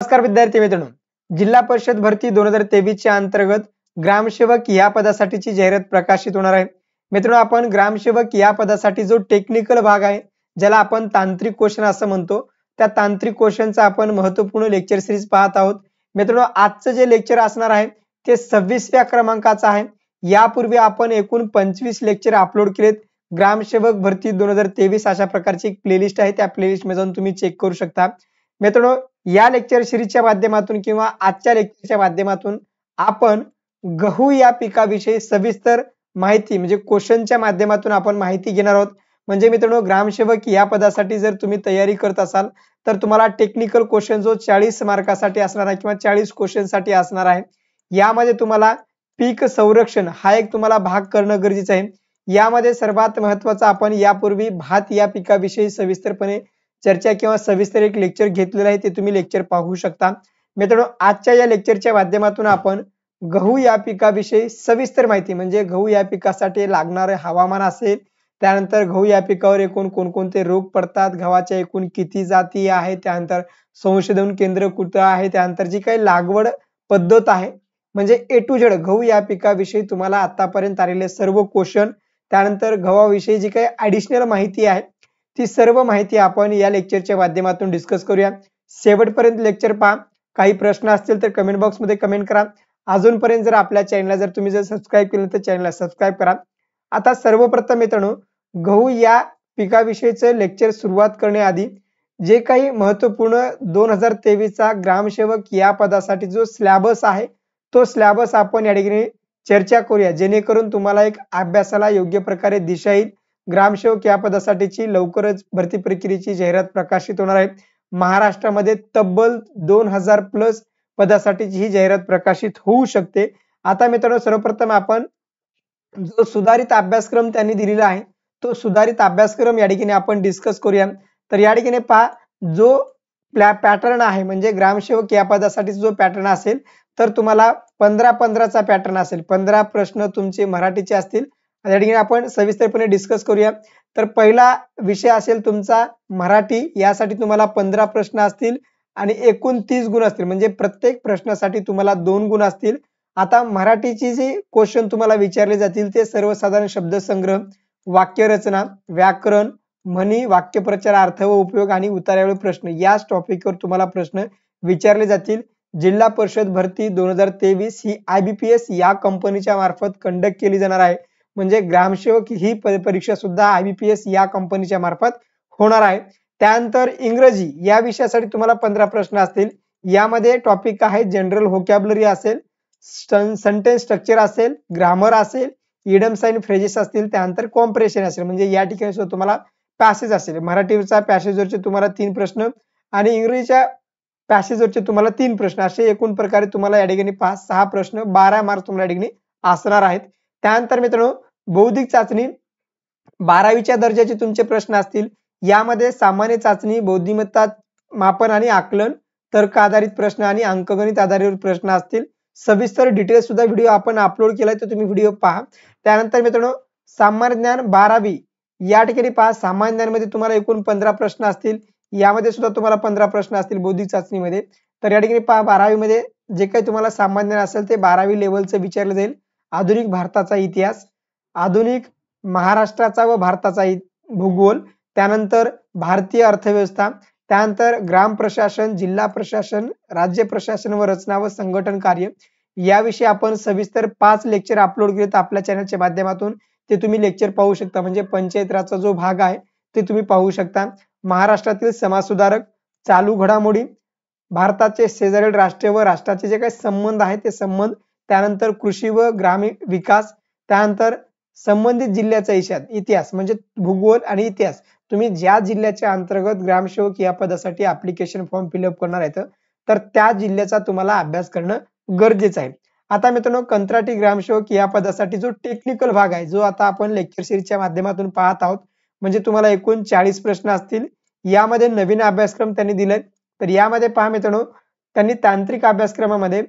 नमस्कार विद्यार्थी मित्रांनो, जिल्हा परिषद भरती 2023 च्या अंतर्गत ग्रामसेवक या पदासाठीची जाहिरात प्रकाशित होणार आहे। मित्रांनो, आपण ग्रामसेवक या पदासाठी जो टेक्निकल भाग आहे, ज्याला आपण तांत्रिक क्वेश्चन असं म्हणतो, त्या तांत्रिक क्वेश्चनचा आपण महत्त्वपूर्ण लेक्चर सिरीज पाहत आहोत। मित्रांनो, आजचं जे लेक्चर असणार आहे ते 26व्या क्रमांकाचं आहे। यापूर्वी आपण एकूण 25 लेक्चर अपलोड केलेत। ग्रामसेवक भरती 2023 अशा प्रकारची एक प्लेलिस्ट आहे, त्या प्लेलिस्ट मध्ये जाऊन तुम्ही चेक करू शकता। मित्रांनो, या लेक्चर सिरीजच्या माध्यमातून किंवा आजच्या लेक्चरच्या माध्यमातून आपण गहू या पिकाविषयी सविस्तर माहिती म्हणजे क्वेश्चनच्या माध्यमातून आपण माहिती घेणार आहोत। म्हणजे मित्रांनो, ग्रामसेवक या पदासाठी जर तुम्ही तयारी करत असाल तर तुम्हाला टेक्निकल क्वेश्चन जो 40 मार्कासाठी असणार आहे किंवा 40 क्वेश्चन साठी असणार आहे, यामध्ये तुम्हाला पीक संरक्षण हा एक तुम्हाला भाग करणं गरजेचं आहे। यामध्ये सर्वात महत्त्वाचं आपण यापूर्वी भात या पिकाविषयी सविस्तरपणे चर्चा किंवा सविस्तर एक लेक्चर घेतलेलं आहे, ते तुम्ही लेक्चर पाहू शकता। मित्रांनो, आजच्या या लेक्चरच्या माध्यमातून आपण गहू या पिकाविषयी सविस्तर माहिती म्हणजे गहू या पिकासाठी लागणारे हवामान असेल, त्यानंतर गहू या पिकावर एकूण कोणकोणते रोग पडतात, गव्हाच्या एकूण किती जाती आहेत, त्यानंतर संशोधन केंद्र कुठे आहे, त्यानंतर जी काही लागवड पद्धत आहे म्हणजे ए टू झेड गहू या पिकाविषयी तुम्हाला आतापर्यंत आलेले सर्व क्वेश्चन, त्यानंतर गव्हाविषयी जी काही ॲडिशनल माहिती आहे ती सर्व माहिती आपण या लेक्चरच्या माध्यमातून डिस्कस करूया। शेवटपर्यंत लेक्चर पहा। काही प्रश्न असतील तर कमेंट बॉक्स मध्ये कमेंट करा। अजूनपर्यंत जर आपल्या चॅनलला जर तुम्ही सबस्क्राइब केलं तर चॅनलला सबस्क्राइब करा। आता सर्वप्रथम मित्रांनो, गहू या पिकाविषयीचं लेक्चर सुरुवात करण्याआधी जे काही महत्त्वपूर्ण 2023 चा ग्रामसेवक या पदासाठी जो सिलेबस आहे तो सिलेबस आपण या ठिकाणी चर्चा करूया, जेणेकरून तुम्हाला एक अभ्यासाला योग्य प्रकारे दिशा येईल। ग्रामसेवक या पदासाठीची लवकरच भरती प्रक्रियेची जाहिरात प्रकाशित होणार आहे। महाराष्ट्रामध्ये तब्बल 2000 प्लस पदासाठीची ही जाहिरात प्रकाशित होऊ शकते। आता मित्रांनो, सर्वप्रथम आपण जो सुधारित अभ्यासक्रम त्यांनी दिलेला आहे तो सुधारित अभ्यासक्रम या ठिकाणी आपण डिस्कस करूया। तर या ठिकाणी पहा, जो पॅटर्न आहे म्हणजे ग्रामसेवक या पदासाठी जो पॅटर्न असेल तर तुम्हाला 15-15 चा पॅटर्न असेल। 15 प्रश्न तुमचे मराठीचे असतील। या ठिकाणी आपण सविस्तरपणे डिस्कस करूया। तर पहिला विषय असेल तुमचा मराठी, यासाठी तुम्हाला 15 प्रश्न असतील आणि एकूण 30 गुण असतील, म्हणजे प्रत्येक प्रश्नासाठी तुम्हाला 2 गुण असतील। आता मराठीची जी क्वेश्चन तुम्हाला विचारले जातील ते सर्वसाधारण शब्दसंग्रह, वाक्यरचना, व्याकरण, म्हणी, वाक्यप्रचार, अर्थ व उपयोग आणि उतार्यावरील प्रश्न याच टॉपिकवर तुम्हाला प्रश्न विचारले जातील। जिल्हा परिषद भरती 2023 ही IBPS या कंपनीच्या मार्फत कंडक्ट केली जाणार आहे। म्हणजे ग्रामसेवक ही परीक्षा सुद्धा IBPS या कंपनीच्या मार्फत होणार आहे। त्यानंतर इंग्रजी या विषयासाठी तुम्हाला 15 प्रश्न असतील। यामध्ये टॉपिक आहे जनरल व्होकॅब्युलरी असेल, सेंटेन्स स्ट्रक्चर असेल, ग्रामर असेल, इडम्स आणि फ्रेजेस असतील, त्यानंतर कॉम्प्रेशन असेल, म्हणजे या ठिकाणी सुद्धा तुम्हाला पॅसेज असेल। मराठीचा पॅसेजवरचे तुम्हाला 3 प्रश्न आणि इंग्रजीच्या पॅसेजवरचे तुम्हाला 3 प्रश्न, असे एकूण प्रकारे तुम्हाला या ठिकाणी 5-6 प्रश्न 12 मार्क तुम्हाला या ठिकाणी असणार आहेत। त्यानंतर मित्रांनो, बौद्धिक चाचणी 12वीच्या दर्जाचे तुमचे प्रश्न असतील। यामध्ये सामान्य चाचणी, बुद्धिमत्ता मापन आणि आकलन, तर्क आधारित प्रश्न आणि अंकगणित आधारित प्रश्न असतील। सविस्तर डिटेल सुद्धा व्हिडिओ आपण अपलोड केलाय, तर तुम्ही व्हिडिओ पहा। त्यानंतर मित्रांनो, सामान्य ज्ञान 12वी या ठिकाणी पहा, सामान्य ज्ञानमध्ये तुम्हाला एकूण 15 प्रश्न असतील। यामध्ये सुद्धा तुम्हाला 15 प्रश्न असतील बौद्धिक चाचणीमध्ये। तर या ठिकाणी पहा, 12वी मध्ये जे काही तुम्हाला सामान्य ज्ञान असेल ते 12वी लेवलचं विचारलं जाईल। आधुनिक भारताचा इतिहास, आधुनिक महाराष्ट्राचा व भारताचा भूगोल, त्यानंतर भारतीय अर्थव्यवस्था, त्यानंतर ग्राम प्रशासन, जिल्हा प्रशासन, राज्य प्रशासन व रचना व संघटन कार्य याविषयी आपण सविस्तर 5 लेक्चर अपलोड केलेत आपल्या चॅनलच्या माध्यमातून, ते तुम्ही लेक्चर पाहू शकता। म्हणजे पंचायत राजचा जो भाग आहे ते तुम्ही पाहू शकता। महाराष्ट्रातील समाजसुधारक, चालू घडामोडी, भारताचे शेजारील राष्ट्र व राष्ट्राचे जे काही संबंध आहेत ते संबंध, त्यानंतर कृषी व ग्रामीण विकास, त्यानंतर संबंधित जिल्ह्याचा इतिहास म्हणजे भूगोल आणि इतिहास। तुम्ही ज्या जिल्ह्याच्या अंतर्गत ग्रामसेवक या पदासाठी ऍप्लिकेशन फॉर्म फिलअप करणार आहेत तर त्या जिल्ह्याचा तुम्हाला अभ्यास करणं गरजेचं आहे। आता मित्रांनो, कंत्राटी ग्रामसेवक या पदासाठी जो टेक्निकल भाग आहे जो आता आपण लेक्चर सिरीजच्या माध्यमातून पाहत आहोत, म्हणजे तुम्हाला एकूण 40 प्रश्न असतील। यामध्ये नवीन अभ्यासक्रम त्यांनी दिलाय। तर यामध्ये पहा मित्रांनो, त्यांनी तांत्रिक अभ्यासक्रमामध्ये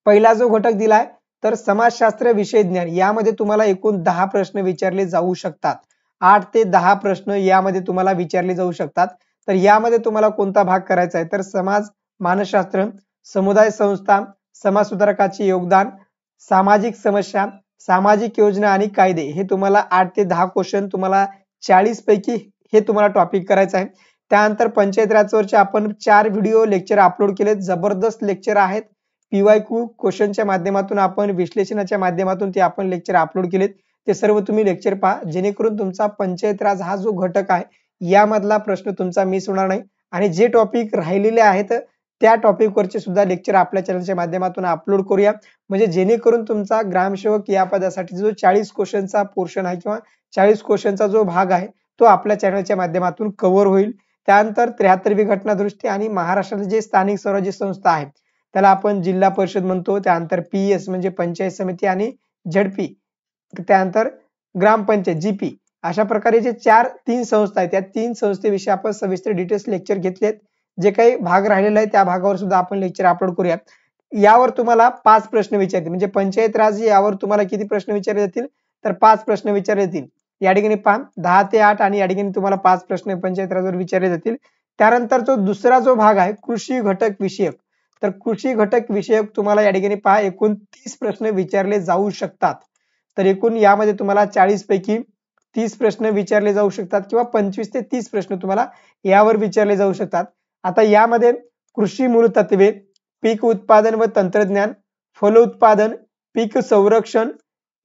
पहिला जो घटक दिलाय तर समाजशास्त्र विषय ज्ञान, यामध्ये तुम्हाला एकूण 10 प्रश्न विचारले जाऊ शकतात। 8 ते 10 प्रश्न यामध्ये तुम्हाला विचारले जाऊ शकतात। तर यामध्ये तुम्हाला कोणता भाग करायचा आहे तर समाज मानसशास्त्र, समुदाय संस्था, समाजसुधारकाचे योगदान, सामाजिक समस्या, सामाजिक योजना आणि कायदे, हे तुम्हाला 8 ते 10 क्वेश्चन तुम्हाला 40 पैकी हे तुम्हाला टॉपिक करायचं आहे. त्यानंतर पंचायत राजवरचे आपण 4 व्हिडिओ लेक्चर अपलोड केलेत. जबरदस्त लेक्चर आहेत. PYQ क्वेश्चनच्या माध्यमातून आपण विश्लेषणाच्या माध्यमातून ते आपण लेक्चर अपलोड केलेत. ते सर्व तुम्ही लेक्चर पहा, जेणेकरून तुमचा पंचायत राज हा जो घटक आहे यामधला प्रश्न तुमचा मिस होणार नाही. आणि जे टॉपिक राहिलेले आहेत त्या टॉपिक वरचे सुद्धा लेक्चर आपल्या चॅनलच्या माध्यमातून अपलोड करूया, म्हणजे जेणेकरून तुमचा ग्रामसेवक या पदासाठी जो 40 क्वेश्चनचा पोर्शन आहे किंवा 40 क्वेश्चनचा जो भाग आहे तो आपल्या चॅनलच्या माध्यमातून कव्हर होईल. त्यानंतर 73वी घटनादुरुस्ती आणि महाराष्ट्रातील जे स्थानिक स्वराज्य संस्था आहे त्याला आपण जिल्हा परिषद म्हणतो. त्यानंतर PS म्हणजे पंचायत समिती आणि ZP, त्यानंतर ग्रामपंचायत GP, अशा प्रकारे जे 3 संस्था आहेत त्या 3 संस्थेविषयी आपण सविस्तर डिटेल्स लेक्चर घेतलेत. जे काही भाग राहिलेला आहे त्या भागावर सुद्धा आपण लेक्चर अपलोड करूया. यावर तुम्हाला 5 प्रश्न विचारतील, म्हणजे पंचायत राज यावर तुम्हाला किती प्रश्न विचारले जातील तर 5 प्रश्न विचारले जातील. या ठिकाणी पहा 10 ते 8 आणि या ठिकाणी तुम्हाला 5 प्रश्न पंचायत राजवर विचारले जातील. त्यानंतर जो दुसरा जो भाग आहे कृषी घटक विषयक, तर कृषी घटक विषयक तुम्हाला या ठिकाणी पहा एकूण 30 प्रश्न विचारले जाऊ शकतात. तर एकूण यामध्ये तुम्हाला 40 पैकी 30 प्रश्न विचारले जाऊ शकतात किंवा 25 ते 30 प्रश्न तुम्हाला यावर विचारले जाऊ शकतात. आता यामध्ये कृषी मूलतत्वे, पीक उत्पादन व तंत्रज्ञान, फलोत्पादन, पीक संरक्षण,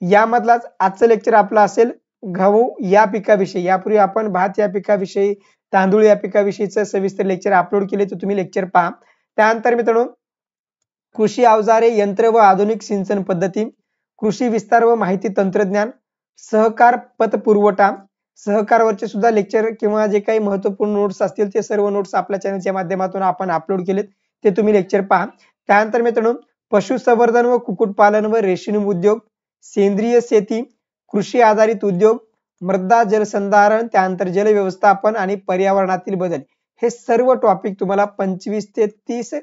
यामधलाच आजचं लेक्चर आपलं असेल गहू या पिकाविषयी. यापूर्वी आपण भात या पिकाविषयी, तांदूळ या पिकाविषयीचं सविस्तर लेक्चर अपलोड केले, तर तुम्ही लेक्चर पहा. त्यानंतर मित्रांनो कृषी अवजारे, यंत्र व आधुनिक सिंचन पद्धती, कृषी विस्तार व माहिती तंत्रज्ञान, सहकार पत पुरवठा, सहकारवरचे सुद्धा लेक्चर किंवा जे काही महत्त्वपूर्ण नोट्स असतील ते सर्व नोट्स आपल्या चॅनलच्या माध्यमातून आपण अपलोड केलेत, ते तुम्ही लेक्चर पहा. त्यानंतर मित्रांनो पशुसंवर्धन व कुक्कुटपालन व रेशीम उद्योग, सेंद्रिय शेती, कृषी आधारित उद्योग, मृदा जलसंधारण, त्यानंतर जल व्यवस्थापन आणि पर्यावरणातील बदल, हे सर्व टॉपिक तुम्हाला 25 ते 30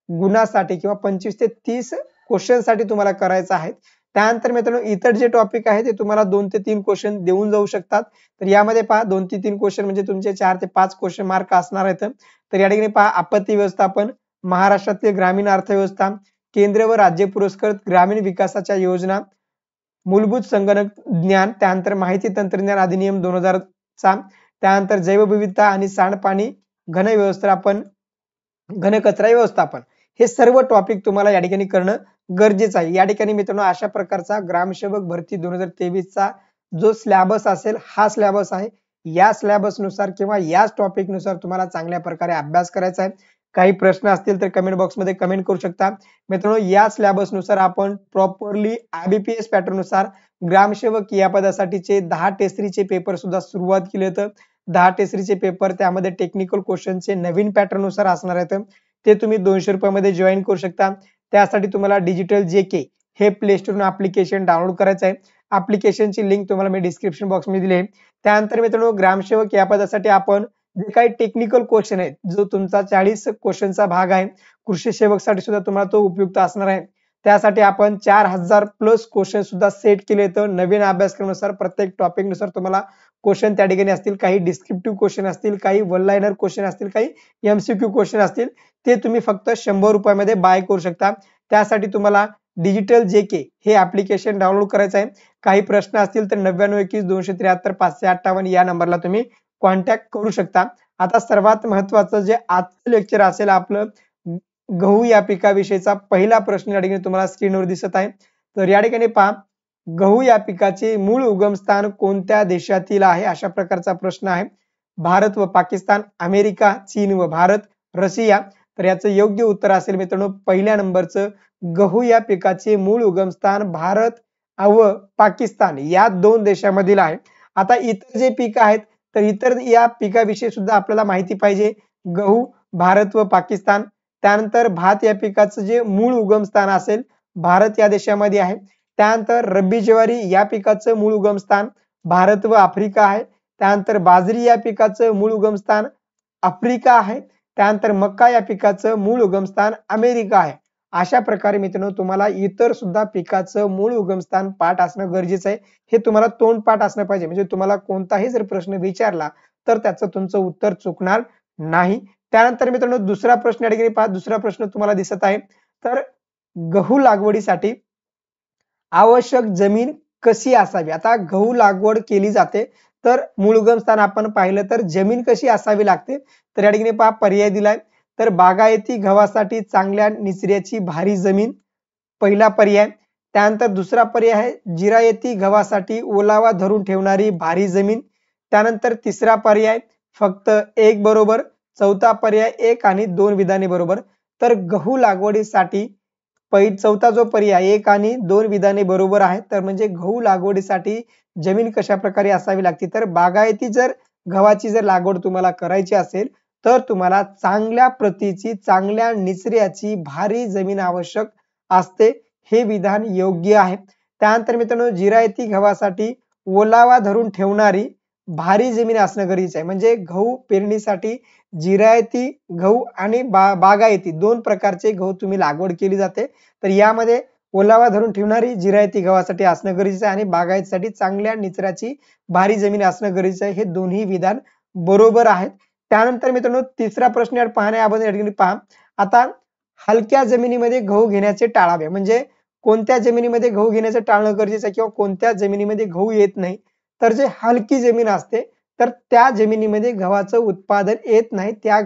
गुणासाठी किंवा 25 ते 30 क्वेश्चन साठी तुम्हाला करायचं आहे. त्यानंतर मित्रांनो इतर जे टॉपिक आहे ते तुम्हाला 2 ते 3 क्वेश्चन देऊन जाऊ शकतात. तर यामध्ये पहा 2 ते 3 क्वेश्चन म्हणजे तुमचे 4 ते 5 क्वेश्चन मार्क असणार आहेत. तर या ठिकाणी पहा आपत्ती व्यवस्थापन, महाराष्ट्रातील ग्रामीण अर्थव्यवस्था, केंद्र व राज्य पुरस्कृत ग्रामीण विकासाच्या योजना, मूलभूत संगणक ज्ञान, त्यानंतर माहिती तंत्रज्ञान अधिनियम 2000 चा, त्यानंतर जैवविविधता आणि सांडपाणी, घन व्यवस्थापन, घनकचरा व्यवस्थापन, हे सर्व टॉपिक तुम्हाला या ठिकाणी करणं गरजेचं आहे. या ठिकाणी मित्रांनो अशा प्रकारचा ग्रामसेवक भरती 2023 चा जो सिलेबस असेल हा सिलेबस आहे. या सिलेबस नुसार किंवा याच टॉपिक नुसार तुम्हाला चांगल्या प्रकारे अभ्यास करायचा आहे. काही प्रश्न असतील तर कमेंट बॉक्स मध्ये कमेंट करू शकता. मित्रांनो या सिलेबस नुसार आपण प्रॉपरली IBPS पॅटर्न नुसार ग्रामसेवक या पदासाठीचे 10 टेस्ट सीरीजचे पेपर सुद्धा सुरुवात केले होते. 10 टेस्ट सीरीजचे पेपर त्यामध्ये टेक्निकल क्वेश्चनचे नवीन पॅटर्न नुसार असणार आहेत. ते तुम्ही 200 रुपयामध्ये जॉईन करू शकता. त्यासाठी तुम्हाला डिजिटल JK हे प्ले स्टोर ऍप्लिकेशन डाउनलोड करायचं आहे. ऍप्लिकेशनची लिंक तुम्हाला मी डिस्क्रिप्शन बॉक्स मध्ये दिली आहे. त्यानंतर मित्रांनो ग्रामसेवक या पदासाठी आपण जे काही टेक्निकल क्वेश्चन आहेत, जो तुमचा 40 क्वेश्चनचा भाग आहे, कृषी सेवकसाठी सुद्धा तुम्हाला तो उपयुक्त असणार आहे. त्यासाठी आपण 4000 प्लस क्वेश्चन सुद्धा सेट केले. तर नवीन अभ्यासक्रमानुसार प्रत्येक टॉपिक नुसार तुम्हाला क्वेश्चन त्या ठिकाणी असतील. काही डिस्क्रिप्टिव्ह क्वेश्चन असतील, काही वन लाइनर क्वेश्चन असतील, काही MCQ क्वेश्चन असतील. ते तुम्ही फक्त 100 रुपयामध्ये बाय करू शकता. त्यासाठी तुम्हाला डिजिटल JK हे ऍप्लिकेशन डाउनलोड करायचं आहे. काही प्रश्न असतील तर 9921 273 558 या नंबरला तुम्ही कॉन्टॅक्ट करू शकता. आता सर्वात महत्त्वाचं जे आजचं लेक्चर असेल आपलं गहू या पिकाविषयीचा पहिला प्रश्न या ठिकाणी तुम्हाला स्क्रीनवर दिसत आहे. तर या ठिकाणी पहा गहू या पिकाचे मूळ उगमस्थान कोणत्या देशातील आहे, अशा प्रकारचा प्रश्न आहे. भारत व पाकिस्तान, अमेरिका, चीन व भारत, रशिया. तर याचं योग्य उत्तर असेल मित्रांनो पहिल्या नंबरचं गहू या पिकाचे मूळ उगमस्थान भारत व पाकिस्तान या 2 देशांमधील आहे. आता इतर जे पीक आहेत तर इतर या पिकाविषयी सुद्धा आपल्याला माहिती पाहिजे. गहू भारत व पाकिस्तान. त्यानंतर भात या पिकाचं जे मूळ उगमस्थान असेल भारत या देशामध्ये आहे. त्यानंतर रब्बी ज्वारी या पिकाचं मूळ उगमस्थान भारत व आफ्रिका आहे. त्यानंतर बाजरी या पिकाचं मूळ उगमस्थान आफ्रिका आहे. त्यानंतर मक्का या पिकाचं मूळ उगमस्थान अमेरिका आहे. अशा प्रकारे मित्रांनो तुम्हाला इतर सुद्धा पिकाचं मूळ उगमस्थान पाठ असणं गरजेचं आहे. हे तुम्हाला तोंडपाठ असणं पाहिजे, म्हणजे तुम्हाला कोणताही जर प्रश्न विचारला तर त्याचं तुमचं उत्तर चुकणार नाही. त्यानंतर मित्रांनो दुसरा प्रश्न या ठिकाणी पहा, दुसरा प्रश्न तुम्हाला दिसत आहे. तर गहू लागवडीसाठी आवश्यक जमीन कशी असावी? आता गहू लागवड केली जाते, तर मूळ उगम स्थान आपण पाहिलं तर जमीन कशी असावी लागते? तर या ठिकाणी पहा पर्याय दिलाय. तर बागायती गव्हासाठी चांगल्या निचऱ्याची भारी जमीन, पहिला पर्याय. त्यानंतर दुसरा पर्याय आहे जिरायती गव्हासाठी ओलावा धरून ठेवणारी भारी जमीन. त्यानंतर तिसरा पर्याय फक्त एक बरोबर. चौथा पर्याय 1 आणि 2 विधाने बरोबर. तर गहू लागवडीसाठी चौथा जो पर्याय 1 आणि 2 विधाने बरोबर आहे. तर म्हणजे गहू लागवडीसाठी जमीन कशा प्रकारे असावी लागते? तर बागायती जर गव्हाची जर लागवड तुम्हाला करायची असेल, तर तुम्हाला चांगल्या प्रतीची, चांगल्या निचऱ्याची भारी जमीन आवश्यक असते. हे विधान योग्य आहे. त्यानंतर मित्रांनो जिरायती गव्हासाठी ओलावा धरून ठेवणारी भारी जमीन असणं गरजेचं आहे. म्हणजे गहू पेरणीसाठी जिरायती गहू आणि बागायती 2 प्रकारचे गहू तुम्ही लागवड केली जाते. तर यामध्ये ओलावा धरून ठेवणारी जिरायती गव्हासाठी असणं गरजेचं आहे आणि बागायतीसाठी चांगल्या निचऱ्याची भारी जमीन असणं गरजेचं आहे. हे दोन्ही विधान बरोबर आहेत. त्यानंतर मित्रांनो तिसरा प्रश्न पाहण्याअगोदर या ठिकाणी पहा. आता हलक्या जमिनीमध्ये गहू घेण्याचे टाळावे. म्हणजे कोणत्या जमिनीमध्ये गहू घेण्याचं टाळणं गरजेचं आहे किंवा कोणत्या जमिनीमध्ये गहू येत नाही? तर जे हलकी जमीन असते, तर त्या जमिनीमध्ये गव्हाचं उत्पादन येत नाही. त्या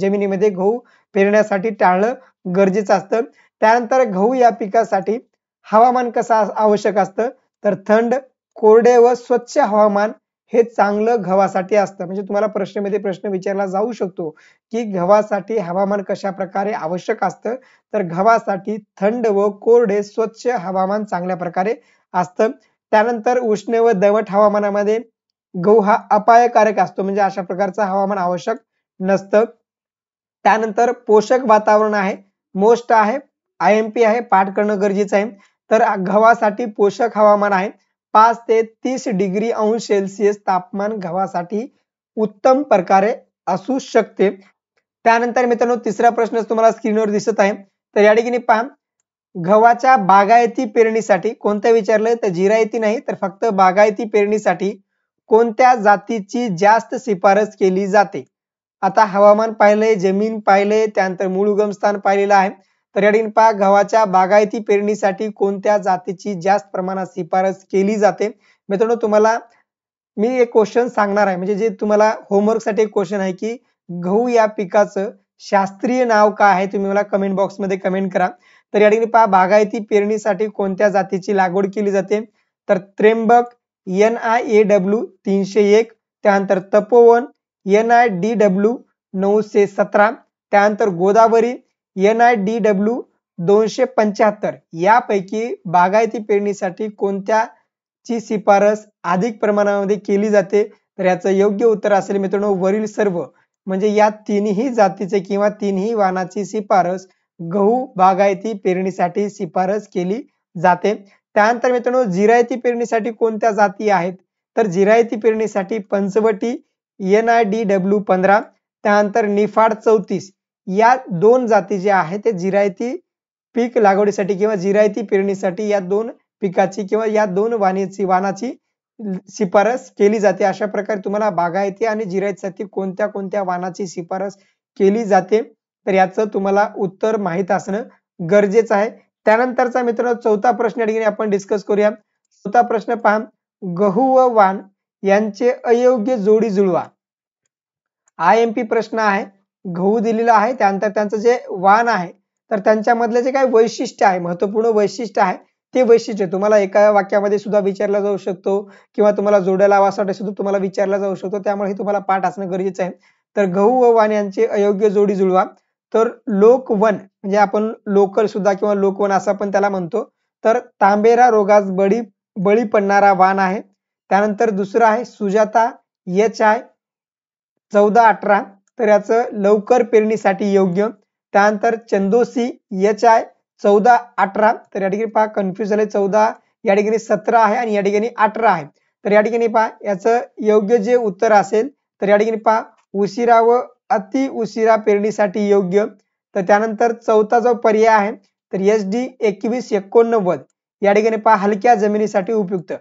जमिनीमध्ये गहू पेरण्यासाठी टाळणं गरजेचं असतं. त्यानंतर गहू या पिकासाठी हवामान कसं आवश्यक असतं? तर थंड, कोरडे व स्वच्छ हवामान हे चांगलं गव्हासाठी असतं. म्हणजे तुम्हाला प्रश्नामध्ये प्रश्न विचारला जाऊ शकतो, की गव्हासाठी हवामान कशा प्रकारे आवश्यक असतं? तर गव्हासाठी थंड व कोरडे स्वच्छ हवामान चांगल्या प्रकारे असतं. त्यानंतर उष्ण व दमट हवामानामध्ये गहू हा अपायकारक असतो. म्हणजे अशा प्रकारचं हवामान आवश्यक नसतं. त्यानंतर पोषक वातावरण आहे, मोस्ट आहे, IMP आहे, पाठ करणं गरजेचं आहे. तर गव्हासाठी पोषक हवामान आहे. 5 ते 30 डिग्री अंश सेल्सिअस तापमान गव्हासाठी उत्तम प्रकारे असू शकते. त्यानंतर मित्रांनो तिसरा प्रश्न तुम्हाला स्क्रीनवर दिसत आहे. तर या ठिकाणी पहा, गव्हाच्या बागायती पेरणीसाठी कोणत्या विचारलंय? तर जिरायती नाही, तर फक्त बागायती पेरणीसाठी कोणत्या जातीची जास्त शिफारस केली जाते? आता हवामान पाहिलंय, जमीन पाहिलंय, त्यानंतर मूळ उगम स्थान पाहिलेलं आहे. तर या ठिकाणी पहा गव्हाच्या बागायती पेरणीसाठी कोणत्या जातीची जास्त प्रमाणात शिफारस केली जाते? मित्रांनो तुम्हाला मी एक क्वेश्चन सांगणार आहे. म्हणजे जे तुम्हाला होमवर्कसाठी एक क्वेश्चन आहे, की गहू या पिकाचं शास्त्रीय नाव काय आहे? तुम्ही मला कमेंट बॉक्समध्ये कमेंट करा. तर या ठिकाणी पहा बागायती पेरणीसाठी कोणत्या जातीची लागवड केली जाते? तर त्र्यंबक NIAW 301, त्यानंतर तपोवन NIDW 917, त्यानंतर गोदावरी NIDW 275. यापैकी बागायती पेरणीसाठी कोणत्याची शिफारस अधिक प्रमाणामध्ये केली जाते? तर याचं योग्य उत्तर असेल मित्रांनो वरील सर्व. म्हणजे या तिन्ही जातीचे किंवा तिन्ही वाणाची शिफारस गहू बागायती पेरणीसाठी शिफारस केली जाते. त्यानंतर मित्रांनो जिरायती पेरणीसाठी कोणत्या जाती आहेत? तर जिरायती पेरणीसाठी पंचवटी NIDW 15, त्यानंतर निफाड 34 या 2 जाती ज्या आहेत ते जिरायती पीक लागवडीसाठी किंवा जिरायती पेरणीसाठी या 2 पिकाची किंवा या 2 वाणाची शिफारस केली जाते. अशा प्रकारे तुम्हाला बागायती आणि जिरायतीसाठी कोणत्या कोणत्या वाणाची शिफारस केली जाते, तर याचं तुम्हाला उत्तर माहित असणं गरजेचं आहे. त्यानंतरचा मित्रांनो चौथा प्रश्न या ठिकाणी आपण डिस्कस करूया. चौथा प्रश्न पहा, गहू व वाण यांचे अयोग्य जोडी जुळवा. IMP प्रश्न आहे. गहू दिलेला आहे, त्यानंतर त्यांचं जे वाण आहे, तर त्यांच्यामधले जे काही वैशिष्ट्य आहे, महत्त्वपूर्ण वैशिष्ट्य आहे, ते वैशिष्ट्य तुम्हाला एका वाक्यामध्ये सुद्धा विचारला जाऊ शकतो किंवा तुम्हाला जोड्या लावासाठी सुद्धा तुम्हाला विचारला जाऊ शकतो. त्यामुळे हे तुम्हाला पाठ असणं गरजेचं आहे. तर गहू व वाण यांचे अयोग्य जोडी जुळवा. तर लोकवन म्हणजे आपण लोकल सुद्धा किंवा लोकवन असं आपण त्याला म्हणतो. तर तांबेरा रोगास बळी पडणारा वाण आहे. त्यानंतर दुसरं आहे सुजाता HI 1418, तर याचं लवकर पेरणीसाठी योग्य. त्यानंतर चंदोसी HI 1418, तर या ठिकाणी पहा कन्फ्युज झाले, 14 या ठिकाणी 17 आहे आणि या ठिकाणी 18 आहे. तर या ठिकाणी पहा याचं योग्य जे उत्तर असेल, तर या ठिकाणी पहा उशिरा व अति उशिरा पेरणीसाठी योग्य. तर त्यानंतर चौथा जो पर्याय आहे तर SD 2189 या ठिकाणी पहा हलक्या जमिनीसाठी उपयुक्त.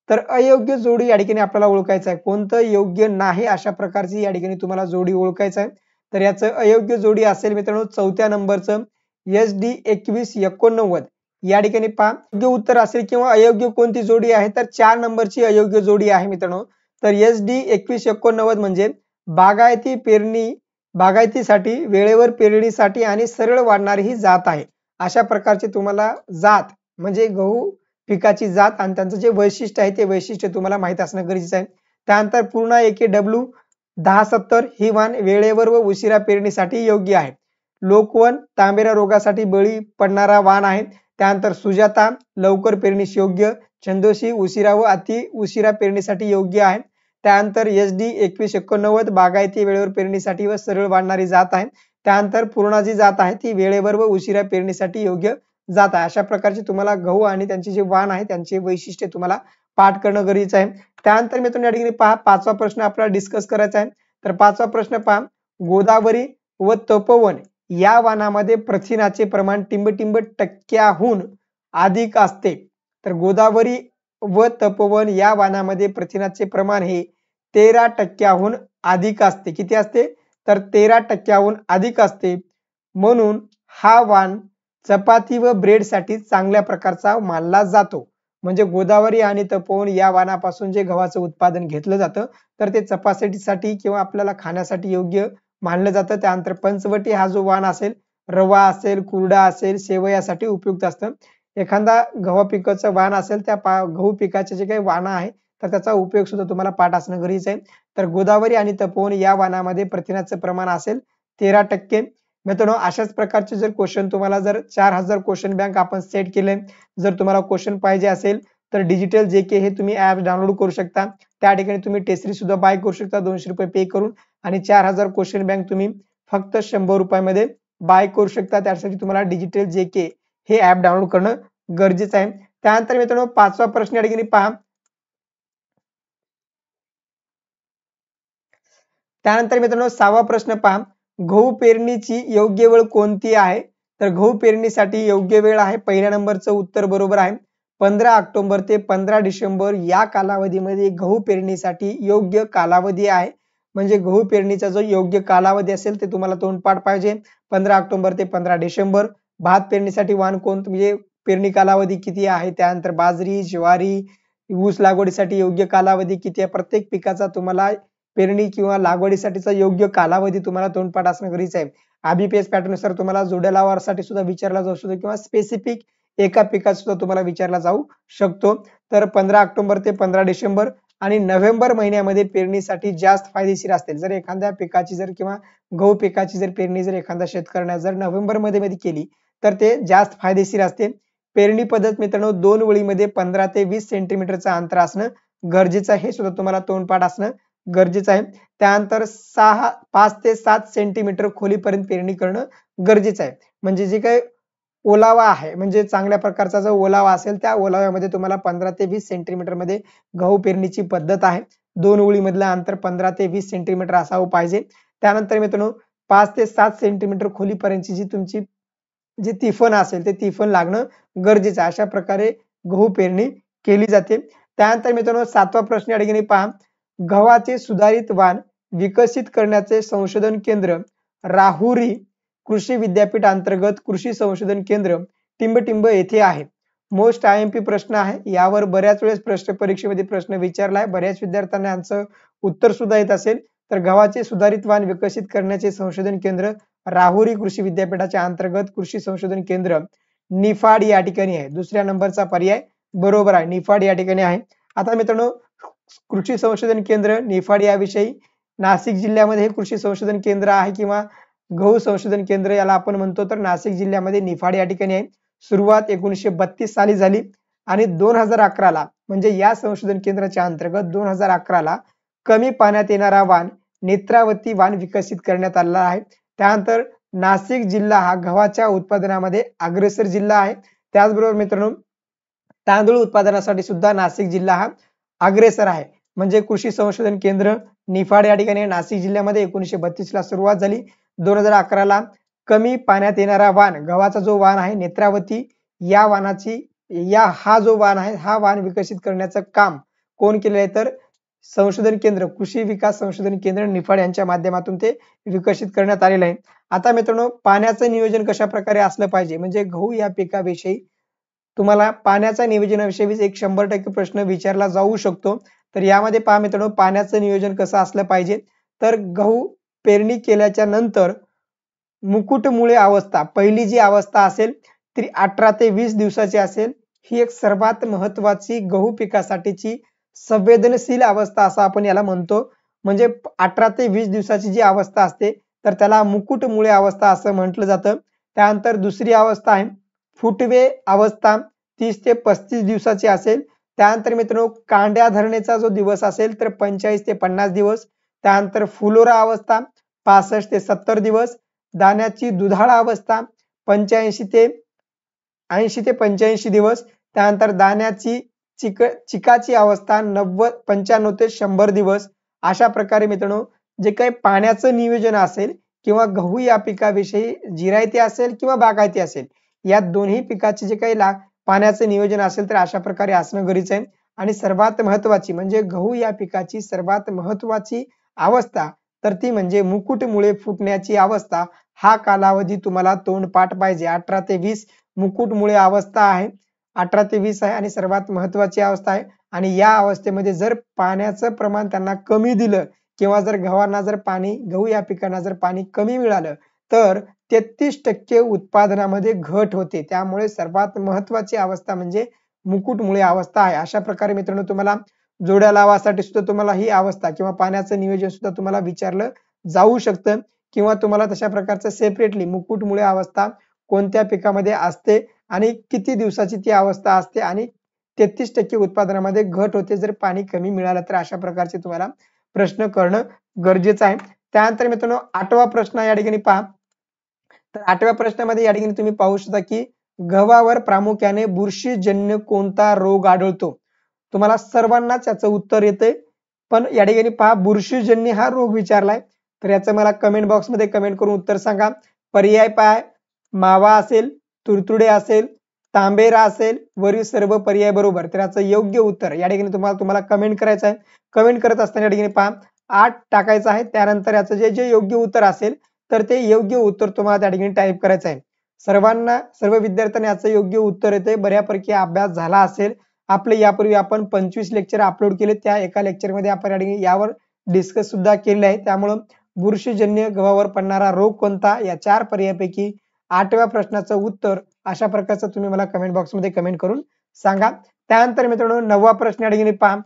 तर अयोग्य जोडी या ठिकाणी आपल्याला ओळखायचं आहे. कोणतं योग्य नाही अशा प्रकारची या ठिकाणी तुम्हाला जोडी ओळखायचं आहे. तर याचं अयोग्य जोडी असेल मित्रांनो 4थ्या नंबरचं SD 2189. या ठिकाणी पहा योग्य उत्तर असेल किंवा अयोग्य कोणती जोडी आहे तर 4 नंबरची अयोग्य जोडी आहे मित्रांनो. तर SD 2189 म्हणजे बागायतीसाठी वेळेवर पेरणीसाठी आणि सरळ वाढणारी ही जात आहे. अशा प्रकारचे तुम्हाला जात म्हणजे गहू पिकाची जात आणि त्यांचं जे वैशिष्ट्य आहे ते वैशिष्ट्य तुम्हाला माहित असणं गरजेचं आहे. त्यानंतर पूर्ण AKW 1070 ही वाण वेळेवर व उशिरा पेरणीसाठी योग्य आहे. लोकवन तांबेरा रोगासाठी बळी पडणारा वाण आहे. त्यानंतर सुजाता लवकर पेरणीस योग्य, चंदोशी उशिरा व अति उशिरा पेरणीसाठी योग्य आहे. त्यानंतर SD 2189 बागायती वेळेवर पेरणीसाठी व सरळ वाढणारी जात आहे. त्यानंतर पूर्णा जी जात आहे ती वेळेवर व उशिरा पेरणीसाठी योग्य जात आहे. अशा प्रकारचे तुम्हाला गहू आणि त्यांचे जे वाण आहे त्यांचे वैशिष्ट्य तुम्हाला पाठ करणं गरजेचं आहे. त्यानंतर मित्रांनो या ठिकाणी पहा 5वा प्रश्न आपल्याला डिस्कस करायचा आहे. तर 5वा प्रश्न पहा गोदावरी व तपोवन या वाणामध्ये प्रथिनाचे प्रमाण टिंबटिंब टक्क्याहून अधिक असते. तर गोदावरी व तपोवन या वाणामध्ये प्रथिनाचे प्रमाण हे 13% अधिक असते. किती असते तर 13% अधिक असते. म्हणून हा वाण चपाती व ब्रेड साठी चांगल्या प्रकारचा मानला जातो. म्हणजे गोदावरी आणि तपोवन या वाणापासून जे गव्हाचं उत्पादन घेतलं जातं तर ते चपातीसाठी किंवा आपल्याला खाण्यासाठी योग्य मानलं जातं. त्यानंतर पंचवटी हा जो वाण असेल रवा असेल कुरडा असेल शेवयासाठी उपयुक्त असतं. एखादा गव्हा पिकाचं वाण असेल त्या गहू पिकाचे जे काही वाण आहे तर त्याचा उपयोग सुद्धा तुम्हाला पाठ असणं गरजेचं आहे. तर गोदावरी आणि तपोवन या वाणामध्ये प्रथिनाचं प्रमाण असेल 13%. मित्रांनो अशाच प्रकारचे जर क्वेश्चन तुम्हाला जर 4000 क्वेश्चन बँक आपण सेट केले, जर तुम्हाला क्वेश्चन पाहिजे असेल तर डिजिटल JK हे तुम्ही ऍप डाउनलोड करू शकता. त्या ठिकाणी तुम्ही टेस्टरी सुद्धा बाय करू शकता 200 रुपये पे करून आणि 4000 क्वेश्चन बँक तुम्ही फक्त 100 रुपयामध्ये बाय करू शकता. त्यासाठी तुम्हाला डिजिटल JK हे ऍप डाउनलोड करणं गरजेचं आहे. त्यानंतर मित्रांनो 5वा प्रश्न या ठिकाणी पहा. त्यानंतर मित्रांनो 6वा प्रश्न पहा गहू पेरणीची योग्य वेळ कोणती आहे. तर गहू पेरणीसाठी योग्य वेळ आहे पहिल्या नंबरचं उत्तर बरोबर आहे 15 ऑक्टोबर ते 15 डिसेंबर या कालावधीमध्ये गहू पेरणीसाठी योग्य कालावधी आहे. म्हणजे गहू पेरणीचा जो योग्य कालावधी असेल ते तुम्हाला तोंडपाठ पाहिजे 15 ऑक्टोबर ते 15 डिसेंबर. भात पेरणीसाठी वाण कोणतं म्हणजे पेरणी कालावधी किती आहे. त्यानंतर बाजरी ज्वारी ऊस लागवडीसाठी योग्य कालावधी किती आहे. प्रत्येक पिकाचा तुम्हाला पेरणी किंवा लागवडीसाठीचा योग्य कालावधी तुम्हाला तोंडपाठ असणं गरजेचं आहे. IBPS पॅटर्न नुसार तुम्हाला जोड्या लावासाठी सुद्धा विचारला जाऊ शकतो किंवा स्पेसिफिक एका पिकाचा सुद्धा तुम्हाला विचारला जाऊ शकतो. तर 15 ऑक्टोबर ते 15 डिसेंबर आणि नोव्हेंबर महिन्यामध्ये पेरणीसाठी जास्त फायदेशीर असतील. जर एखाद्या पिकाची जर किंवा गहू पिकाची जर पेरणी जर एखाद्या शेतकऱ्याने जर नोव्हेंबर मध्ये केली तर ते जास्त फायदेशीर असते. पेरणी पद्धत मित्रांनो 2 ओळीमध्ये 15 ते 20 सेंटीमीटरचं अंतर असणं गरजेचं आहे. हे सुद्धा तुम्हाला तोंडपाठ असणं गरजेचं आहे. त्यानंतर 5 ते 7 सेंटीमीटर खोलीपर्यंत पेरणी करणं गरजेचं आहे. म्हणजे जे काही ओलावा आहे म्हणजे चांगल्या प्रकारचा जो ओलावा असेल त्या ओलाव्यामध्ये तुम्हाला 15 ते 20 सेंटीमीटर मध्ये गहू पेरणीची पद्धत आहे. 2 ओळीमधलं अंतर 15 ते 20 सेंटीमीटर असावं पाहिजे. त्यानंतर मित्रांनो 5 ते 7 सेंटीमीटर खोलीपर्यंतची जी तुमची जे तिफन असेल ते तिफन लागणं गरजेचं आहे. अशा प्रकारे गहू पेरणी केली जाते. त्यानंतर मित्रांनो 7वा प्रश्न या ठिकाणी पहा गव्हाचे सुधारित वाण विकसित करण्याचे संशोधन केंद्र राहुरी कृषी विद्यापीठ अंतर्गत कृषी संशोधन केंद्र टिंबटिंब येथे आहे. मोस्ट IMP प्रश्न आहे. यावर बऱ्याच वेळेस प्रश्न परीक्षेमध्ये प्रश्न विचारलाय. बऱ्याच विद्यार्थ्यांना यांचं उत्तर सुद्धा येत असेल. तर गव्हाचे सुधारित वाण विकसित करण्याचे संशोधन केंद्र राहुरी कृषी विद्यापीठाच्या अंतर्गत कृषी संशोधन केंद्र निफाड या ठिकाणी आहे. दुसऱ्या नंबरचा पर्याय बरोबर आहे. निफाड या ठिकाणी आहे. आता मित्रांनो कृषी संशोधन केंद्र निफाड याविषयी नाशिक जिल्ह्यामध्ये हे कृषी संशोधन केंद्र आहे किंवा गहू संशोधन केंद्र याला आपण म्हणतो. तर नाशिक जिल्ह्यामध्ये निफाड या ठिकाणी आहे. सुरुवात 1932 साली झाली आणि 2011 ला म्हणजे या संशोधन केंद्राच्या अंतर्गत 2011 ला कमी पाण्यात येणारा वाण नेत्रावती वाण विकसित करण्यात आला आहे. त्यानंतर नाशिक जिल्हा हा गव्हाच्या उत्पादनामध्ये अग्रेसर जिल्हा आहे. त्याचबरोबर मित्रांनो तांदूळ उत्पादनासाठी सुद्धा नाशिक जिल्हा हा अग्रेसर आहे. म्हणजे कृषी संशोधन केंद्र निफाड या ठिकाणी नाशिक जिल्ह्यामध्ये 1932 ला सुरुवात झाली. 2011 ला कमी पाण्यात येणारा वाण गव्हाचा जो वाण आहे नेत्रावती या वाणाची हा जो वाण आहे हा वाण विकसित करण्याचं काम कोण केले तर संशोधन केंद्र, कृषी विकास संशोधन केंद्र निफाड यांच्या माध्यमातून ते विकसित करण्यात आलेलं आहे. आता मित्रांनो, पाण्याचं नियोजन कशा प्रकारे असलं पाहिजे, म्हणजे गहू या पिकाविषयी तुम्हाला पाण्याच्या नियोजनाविषयी एक 100% प्रश्न विचारला जाऊ शकतो. तर यामध्ये पहा मित्रांनो, पाण्याचं नियोजन कसं असलं पाहिजे. तर गहू पेरणी केल्याच्या नंतर मुकुटमुळे अवस्था, पहिली जी अवस्था असेल ती 18 ते 20 दिवसाची असेल. ही एक सर्वात महत्वाची गहू पिकासाठीची संवेदनशील अवस्था असं आपण याला म्हणतो. म्हणजे 18 ते 20 दिवसाची जी अवस्था असते तर त्याला मुकुटमुळे अवस्था असं म्हटलं जातं. त्यानंतर दुसरी अवस्था आहे फुटवे अवस्था, 30 ते 35 दिवसाची असेल. त्यानंतर मित्रांनो, कांड्या धरणेचा जो दिवस असेल तर 45 ते 50 दिवस. त्यानंतर फुलोरा अवस्था 65 ते 70 दिवस. दाण्याची दुधाळ अवस्था 85 ते 85 दिवस. त्यानंतर दाण्याची चिकाची अवस्था 95 ते 100 दिवस. अशा प्रकारे मित्रांनो, जे काही पाण्याचं नियोजन असेल किंवा गहू या पिकाविषयी जिरायती असेल किंवा बागायती असेल, या दोन्ही पिकाचे जे काही पाण्याचं नियोजन असेल तर अशा प्रकारे असणं गरजेचं आहे. आणि सर्वात महत्वाची म्हणजे गहू या पिकाची सर्वात महत्वाची अवस्था तर ती म्हणजे मुकुटमुळे फुटण्याची अवस्था. हा कालावधी तुम्हाला तोंडपाठ पाहिजे. 18 ते 20 मुकुटमुळे अवस्था आहे, 18 ते 20 आहे आणि सर्वात महत्वाची अवस्था आहे. आणि या अवस्थेमध्ये जर पाण्याचं प्रमाण त्यांना कमी दिलं किंवा जर गहू या पिकांना जर पाणी कमी मिळालं तर 33% उत्पादनामध्ये घट होते. त्यामुळे सर्वात महत्वाची अवस्था म्हणजे मुकुटमुळे अवस्था आहे. अशा प्रकारे मित्रांनो, तुम्हाला जोड्या लावासाठी सुद्धा तुम्हाला ही अवस्था किंवा पाण्याचं नियोजन सुद्धा तुम्हाला विचारलं जाऊ शकतं किंवा तुम्हाला तशा प्रकारचं सेपरेटली मुकुटमुळे अवस्था कोणत्या पिकामध्ये असते आणि किती दिवसाची ती अवस्था असते आणि 33% उत्पादनामध्ये घट होते जर पाणी कमी मिळालं तर, अशा प्रकारचे तुम्हाला प्रश्न करणं गरजेचं आहे. त्यानंतर मित्रांनो, 8वा प्रश्न या ठिकाणी पहा. तर 8व्या प्रश्नामध्ये या ठिकाणी तुम्ही पाहू शकता की गव्हावर प्रामुख्याने बुरशीजन्य कोणता रोग आढळतो. तुम्हाला सर्वांनाच याचं उत्तर येते, पण या ठिकाणी पहा बुरशीजन्य हा रोग विचारलाय. तर याचं मला कमेंट बॉक्स मध्ये कमेंट करून उत्तर सांगा. पर्याय पहा, मावा असेल, तुडतुडे असेल, तांबेरा असेल, वरील सर्व पर्याय बरोबर. तर याचं योग्य उत्तर या ठिकाणी तुम्हाला कमेंट करायचं आहे. कमेंट करत असताना या ठिकाणी पहा 8 टाकायचं आहे. त्यानंतर याचं जे योग्य उत्तर असेल तर ते योग्य उत्तर तुम्हाला त्या ठिकाणी टाईप करायचं आहे. सर्व विद्यार्थ्यांना याचं योग्य उत्तर येते. बऱ्यापैकी अभ्यास झाला असेल. आपले यापूर्वी आपण 25 लेक्चर अपलोड केले, त्या एका लेक्चर मध्ये आपण यावर डिस्कस सुद्धा केले आहे. त्यामुळे बुरशीजन्य गव्हावर पडणारा रोग कोणता, या 4 पर्यायापैकी 8व्या प्रश्नाचं उत्तर अशा प्रकारचं तुम्ही मला कमेंट बॉक्स मध्ये कमेंट करून सांगा. त्यानंतर मित्रांनो, 9वा प्रश्न या ठिकाणी पहा.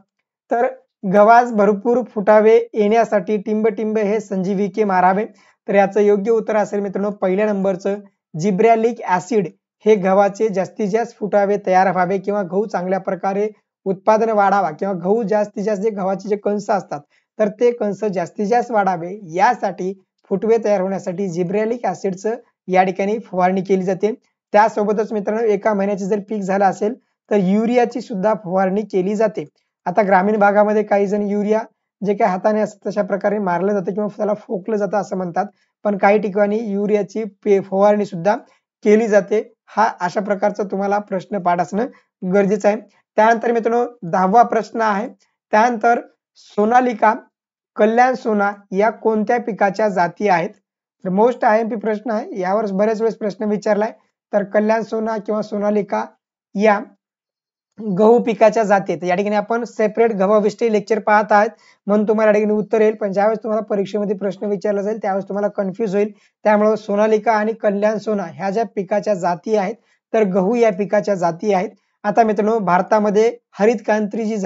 तर गव्हास भरपूर फुटावे येण्यासाठी टिंब हे संजीविके मारावे. तर याचं योग्य उत्तर असेल मित्रांनो पहिल्या नंबरचं जिब्रॅलिक ऍसिड. हे गव्हाचे जास्तीत जास्त फुटावे तयार व्हावे किंवा गहू चांगल्या प्रकारे उत्पादन वाढावा किंवा गहू जास्तीत जास्त जे गव्हाचे जे कंस असतात तर ते कंस जास्तीत जास्त वाढावे यासाठी फुटवे तयार होण्यासाठी जिब्रॅलिक ऍसिडचं या ठिकाणी फवारणी केली जाते. त्यासोबतच मित्रांनो, एका महिन्याचे जर पीक झालं असेल तर युरियाची सुद्धा फवारणी केली जाते. आता ग्रामीण भागामध्ये काही जण युरिया जे काही हाताने असतं तशा प्रकारे मारलं जातं किंवा त्याला फोकलं जातं असं म्हणतात, पण काही ठिकाणी युरियाची फवारणी सुद्धा केली जाते. हा अशा प्रकारचा तुम्हाला प्रश्न पाठ असणं गरजेचं आहे. त्यानंतर मित्रांनो, 10वा प्रश्न आहे. त्यानंतर सोनालिका, कल्याण सोना या कोणत्या पिकाच्या जाती आहेत. तर मोस्ट IMP प्रश्न आहे, यावर बऱ्याच वेळेस प्रश्न विचारलाय. तर कल्याण सोना किंवा सोनालिका या गहू पिकाच्या जाती आहेत. या ठिकाणी आपण सेपरेट गव्हाविषयी लेक्चर पाहत आहात म्हणून तुम्हाला या ठिकाणी उत्तर येईल, पण ज्यावेळेस तुम्हाला परीक्षेमध्ये प्रश्न विचारला जाईल त्यावेळेस तुम्हाला कन्फ्युज होईल. त्यामुळे सोनालिका आणि कल्याण सोना ह्या ज्या पिकाच्या जाती आहेत तर गहू या पिकाच्या जाती आहेत. आता मित्रांनो, भारतामध्ये हरित क्रांती जी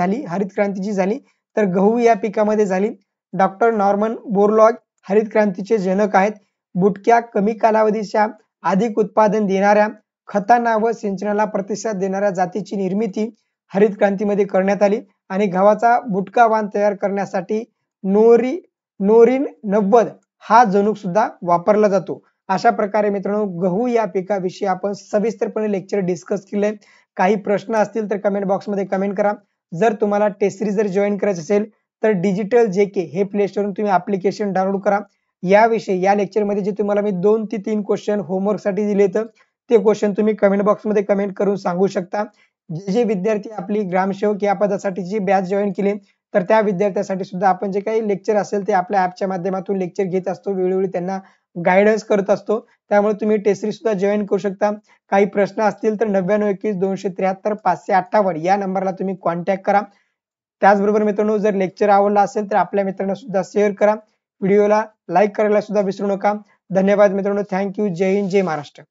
झाली तर गहू या पिकामध्ये झाली. डॉक्टर नॉर्मन बोरलॉग हरित क्रांतीचे जनक आहेत. बुटक्या कमी कालावधीच्या अधिक उत्पादन देणाऱ्या खतांना व सिंचनाला प्रतिसाद देणाऱ्या जातीची निर्मिती हरित क्रांतीमध्ये करण्यात आली आणि गव्हाचा बुटका वाण तयार करण्यासाठी नोरिन 90 हा जनुक सुद्धा वापरला जातो. अशा प्रकारे मित्रांनो, गहू या पिकाविषयी आपण सविस्तरपणे लेक्चर डिस्कस केले. काही प्रश्न असतील तर कमेंट बॉक्स मध्ये कमेंट करा. जर तुम्हाला टेस्ट सिरीज जर जॉईन करायचं असेल तर डिजिटल JK हे प्ले स्टोरवरून तुम्ही ऍप्लिकेशन डाउनलोड करा. या लेक्चर मध्ये जे तुम्हाला मी 2 ते 3 क्वेश्चन होमवर्क साठी दिले तर ते क्वेश्चन तुम्ही कमेंट बॉक्स मध्ये कमेंट करून सांगू शकता. जे विद्यार्थी आपली ग्रामसेवक या पदासाठीची बॅच जॉईन केली तर त्या विद्यार्थ्यांसाठी सुद्धा आपण जे काही लेक्चर असेल ते आपल्या ॲपच्या माध्यमातून लेक्चर घेत असतो. वेळोवेळी त्यांना गाईडन्स करत असतो. त्यामुळे तुम्ही टेस्ट सीरीज सुद्धा जॉइन करू शकता. काही प्रश्न असतील तर 9921 273 558 या नंबरला तुम्ही कॉन्टॅक्ट करा. त्याचबरोबर मित्रांनो, जर लेक्चर आवडला असेल तर आपल्या मित्रांना सुद्धा शेअर करा. व्हिडिओला लाईक करायला सुद्धा विसरू नका. धन्यवाद मित्रांनो. Thank you. जय हिंद, जय महाराष्ट्र.